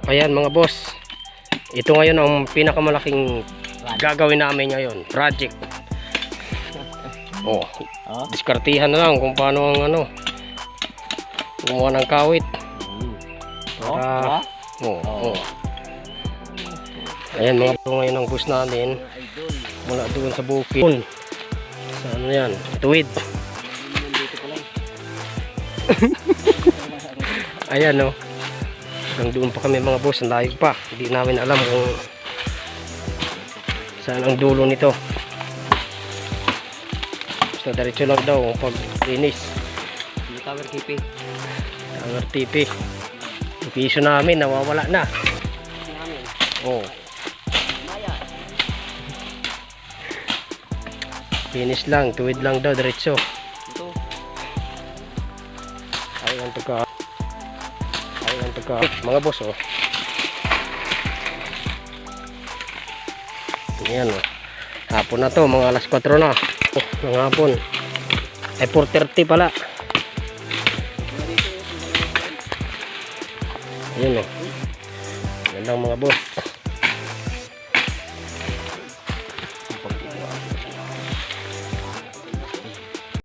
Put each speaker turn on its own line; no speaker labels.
Ayan mga boss. Ito ngayon ang pinakamalaking gagawin namin ngayon. Project. Oh, diskartihan na lang kung paano ang ano. Gumawa ng kawit. Para, Ayan mga boss, ngayon ang bus namin. Mula doon sa bukid. Sa ano yan? Tuwid. Ayan o. Hanggang doon pa kami mga boss, ang layo pa. Hindi namin alam kung saan ang dulo nito. Basta diretso lang daw pag linis.
Tower TP.
Tower TP. Yung piso namin nawawala na. Oh. Finish lang, tuwid lang daw diretso.
Ito.
Ayun ang pagka mga boss oh. Ayan oh. Hapon na to, mga alas 4 na. Oh, ng hapon. Ay 4:30 pala. Ayan oh. Yan lang mga boss.